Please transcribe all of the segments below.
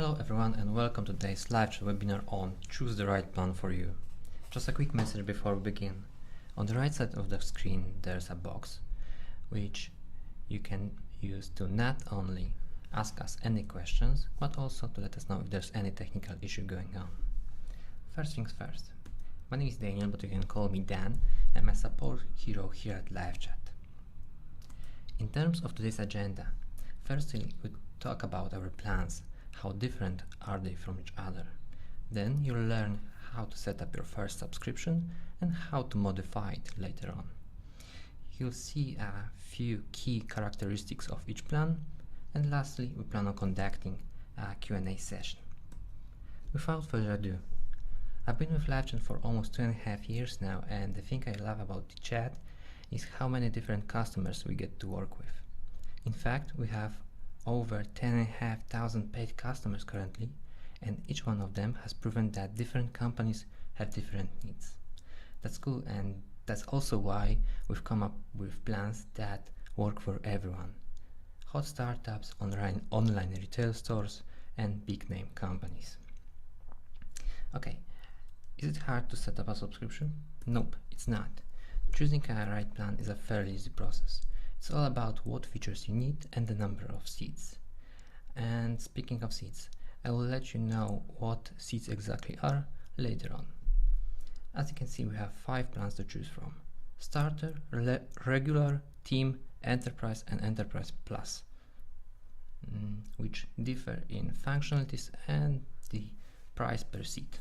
Hello everyone and welcome to today's LiveChat webinar on Choose the Right Plan for You. Just a quick message before we begin. On the right side of the screen there's a box which you can use to not only ask us any questions but also to let us know if there's any technical issue going on. First things first. My name is Daniel, but you can call me Dan. I'm a support hero here at LiveChat. In terms of today's agenda, firstly we talk about our plans. How different are they from each other? Then you'll learn how to set up your first subscription and how to modify it later on. You'll see a few key characteristics of each plan, and lastly we plan on conducting a Q&A session. Without further ado, I've been with LiveChat for almost 2.5 years now, and the thing I love about the chat is how many different customers we get to work with. In fact, we have over 10,500 paid customers currently, and each one of them has proven that different companies have different needs. That's cool, and that's also why we've come up with plans that work for everyone. Hot startups, online retail stores, and big name companies. Okay, is it hard to set up a subscription? Nope, it's not. Choosing a right plan is a fairly easy process. It's all about what features you need and the number of seats. And speaking of seats, I will let you know what seats exactly are later on. As you can see, we have 5 plans to choose from: Starter, Regular, Team, Enterprise and Enterprise Plus, which differ in functionalities and the price per seat.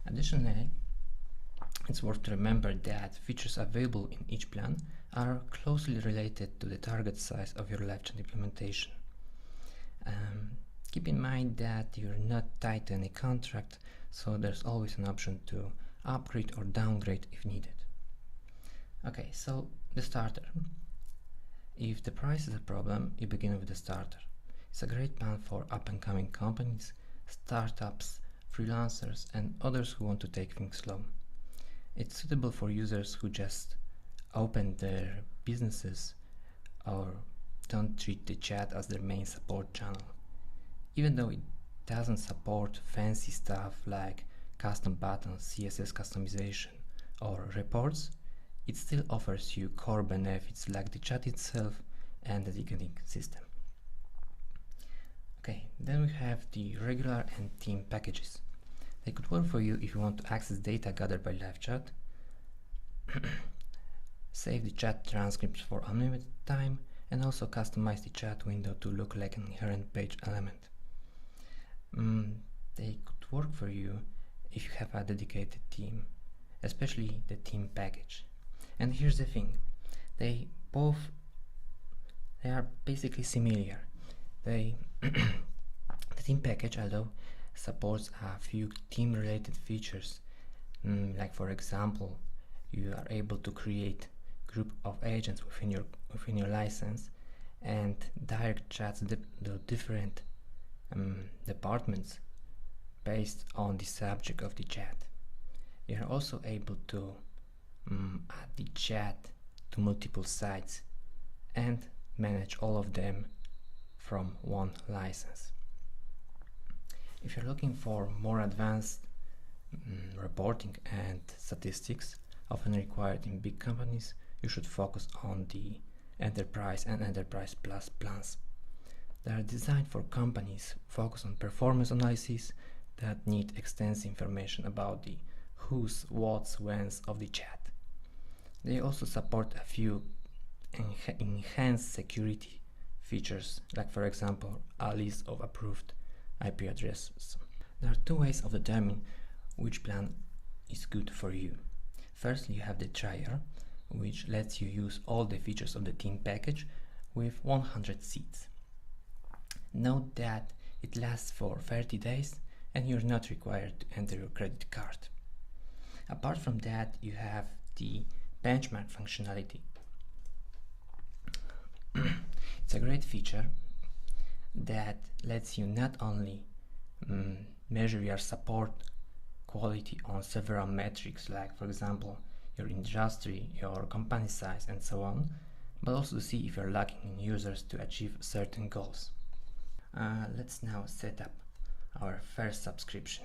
Additionally, it's worth to remember that features available in each plan are closely related to the target size of your LiveChat implementation. Keep in mind that you're not tied to any contract, so there's always an option to upgrade or downgrade if needed. Okay, so the starter. If the price is a problem, you begin with the starter. It's a great plan for up-and-coming companies, startups, freelancers, and others who want to take things slow. It's suitable for users who just open their businesses or don't treat the chat as their main support channel. Even though it doesn't support fancy stuff like custom buttons, CSS customization, or reports, it still offers you core benefits like the chat itself and the ticketing system. Okay, then we have the regular and team packages. They could work for you if you want to access data gathered by LiveChat, save the chat transcripts for unlimited time, and also customize the chat window to look like an inherent page element. They could work for you if you have a dedicated team, especially the team package. And here's the thing, they are basically similar. The team package, although supports a few team related features, like for example you are able to create group of agents within your license and direct chats the different departments based on the subject of the chat. You're also able to add the chat to multiple sites and manage all of them from one license. If you're looking for more advanced reporting and statistics, often required in big companies, you should focus on the Enterprise and Enterprise Plus plans. They are designed for companies focused on performance analysis that need extensive information about the who's, what's, when's of the chat. They also support a few enhanced security features, like for example a list of approved IP addresses. There are 2 ways of determining which plan is good for you. Firstly, you have the trial, which lets you use all the features of the team package with 100 seats. Note that it lasts for 30 days and you're not required to enter your credit card. Apart from that, you have the benchmark functionality. It's a great feature that lets you not only measure your support quality on several metrics, like for example your industry, your company size and so on, but also to see if you're lacking in users to achieve certain goals. Let's now set up our first subscription.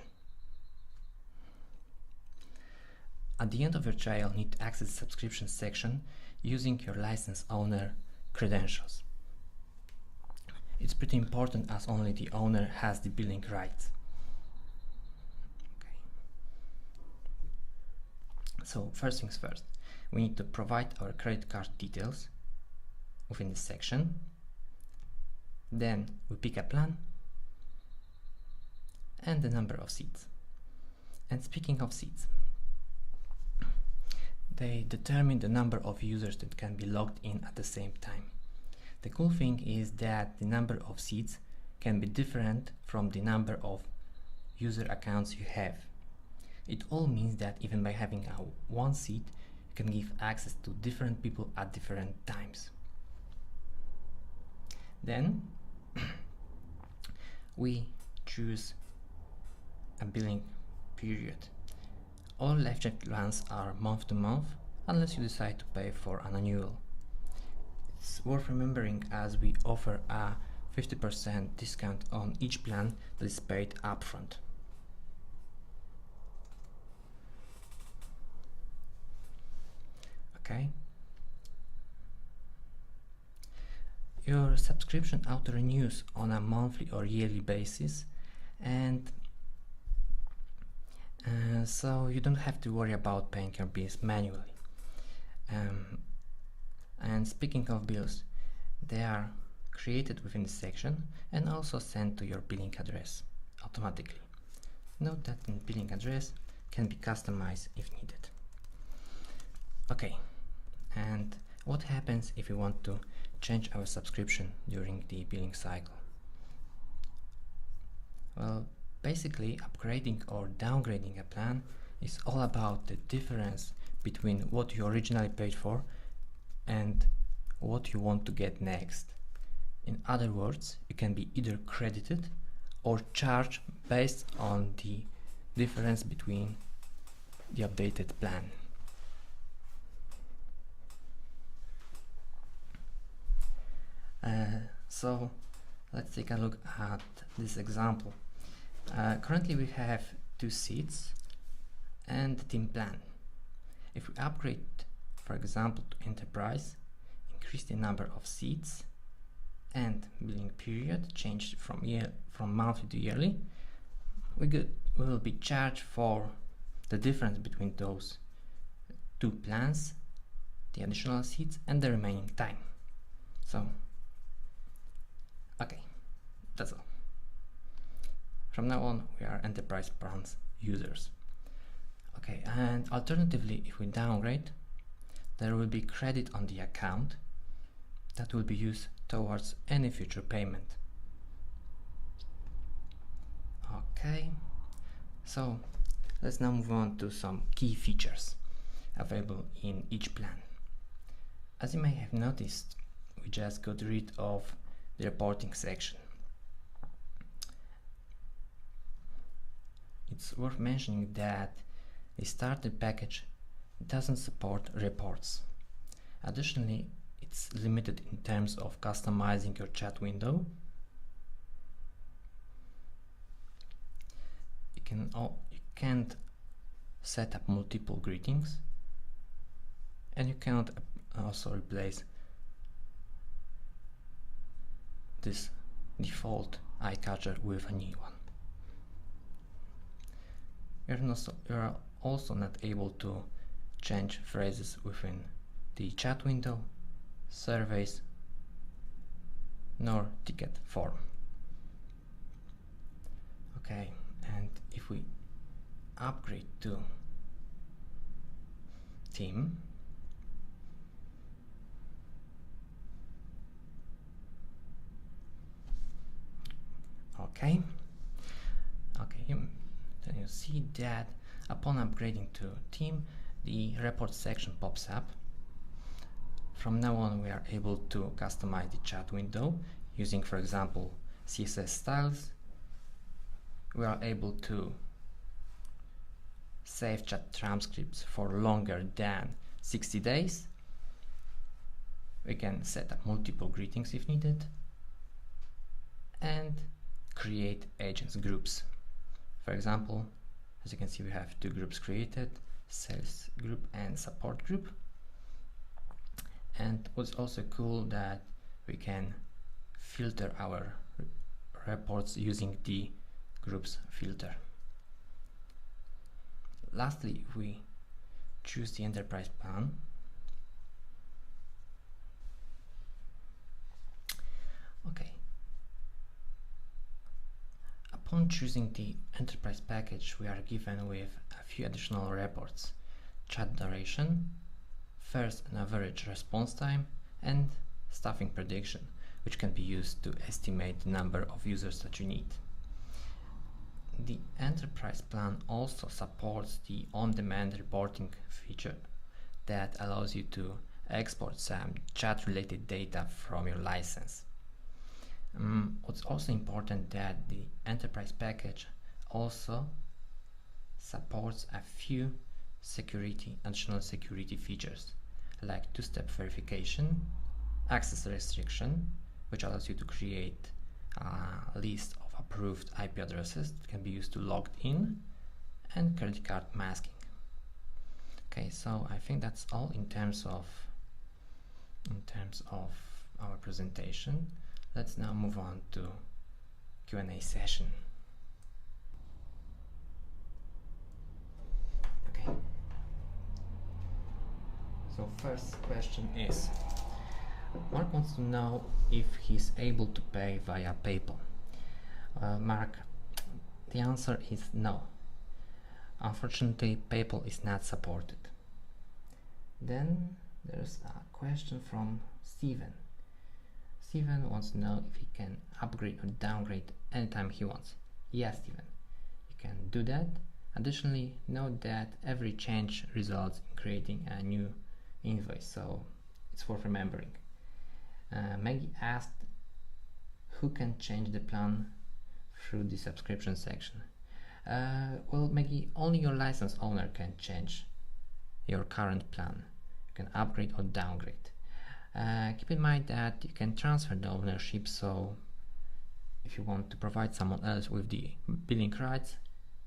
At the end of your trial, you need to access the subscription section using your license owner credentials. It's pretty important as only the owner has the billing rights. Okay. So first things first, we need to provide our credit card details within the section. Then we pick a plan and the number of seats. And speaking of seats, they determine the number of users that can be logged in at the same time. The cool thing is that the number of seats can be different from the number of user accounts you have. It all means that even by having one seat, you can give access to different people at different times. Then we choose a billing period. All LiveChat plans are month to month unless you decide to pay for an annual. It's worth remembering as we offer a 50% discount on each plan that is paid upfront. Okay. Your subscription auto-renews on a monthly or yearly basis, and so you don't have to worry about paying your bills manually. And speaking of bills, they are created within the section and also sent to your billing address automatically. Note that the billing address can be customized if needed. Okay, and what happens if you want to change our subscription during the billing cycle? Well, basically upgrading or downgrading a plan is all about the difference between what you originally paid for and what you want to get next. In other words, you can be either credited or charged based on the difference between the updated plan. So let's take a look at this example. Currently we have 2 seats and the team plan. If we upgrade, for example, to enterprise, increase the number of seats and billing period, change from monthly to yearly, we will be charged for the difference between those 2 plans, the additional seats and the remaining time. So okay, that's all. From now on, we are enterprise plans users. Okay, and alternatively, if we downgrade, there will be credit on the account that will be used towards any future payment. Okay, so let's now move on to some key features available in each plan. As you may have noticed, we just got rid of the reporting section. It's worth mentioning that the starter package doesn't support reports. Additionally, it's limited in terms of customizing your chat window. You can't set up multiple greetings, and you cannot also replace this default eye catcher with a new one. You're also not able to change phrases within the chat window, surveys, nor ticket form. Okay, and if we upgrade to team, okay, then you see that upon upgrading to team, the report section pops up. From now on, we are able to customize the chat window using, for example, CSS styles. We are able to save chat transcripts for longer than 60 days. We can set up multiple greetings if needed and create agents groups. For example, as you can see, we have two groups created, sales group and support group. And what's also cool that we can filter our reports using the groups filter. Lastly, if we choose the enterprise plan, okay. Upon choosing the enterprise package, we are given with a few additional reports: chat duration, first and average response time, and staffing prediction, which can be used to estimate the number of users that you need. The enterprise plan also supports the on-demand reporting feature that allows you to export some chat-related data from your license. What's also important that the enterprise package also supports a few additional security features, like two-step verification, access restriction, which allows you to create a list of approved IP addresses that can be used to log in, and credit card masking. Okay, so I think that's all in terms of our presentation. Let's now move on to Q&A session. Okay. So first question is, Mark wants to know if he's able to pay via PayPal. Mark, the answer is no. Unfortunately, PayPal is not supported. Then there's a question from Steven. Steven wants to know if he can upgrade or downgrade anytime he wants. Yes, Steven, you can do that. Additionally, note that every change results in creating a new invoice, so it's worth remembering. Maggie asked who can change the plan through the subscription section. Well, Maggie, only your license owner can change your current plan. You can upgrade or downgrade. Keep in mind that you can transfer the ownership, so if you want to provide someone else with the billing rights,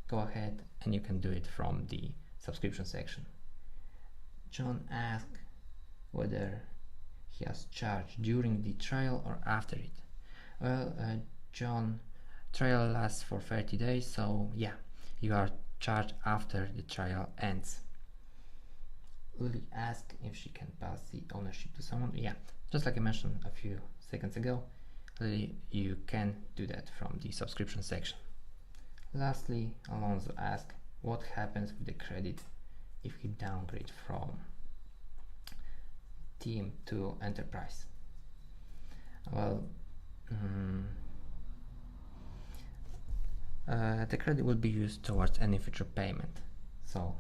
go ahead and you can do it from the subscription section. John asked whether he has charged during the trial or after it. Well, John, trial lasts for 30 days, so yeah, you are charged after the trial ends. Lily asked if she can pass the ownership to someone. Yeah, just like I mentioned a few seconds ago, Lily, you can do that from the subscription section. Lastly, Alonso asked what happens with the credit if we downgrade from Team to Enterprise. Well, the credit will be used towards any future payment. So,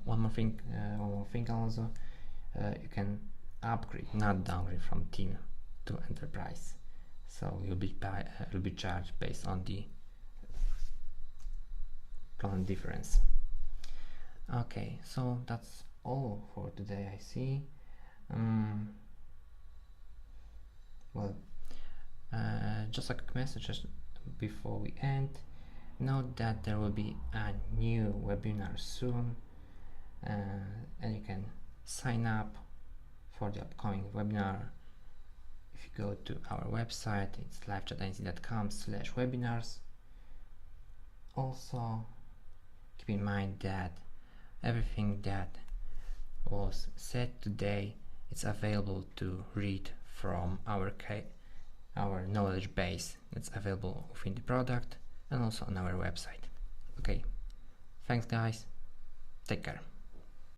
one more thing, Alonso, you can upgrade, not downgrade, from Team to Enterprise. So you'll be charged based on the plan difference. Okay, so that's all for today, I see. Just a quick message before we end. Note that there will be a new webinar soon, and you can sign up for the upcoming webinar if you go to our website. It's livechat.com/webinars. Also, keep in mind that everything that was said today is available to read from our knowledge base that's available within the product and also on our website. Okay, thanks guys, take care.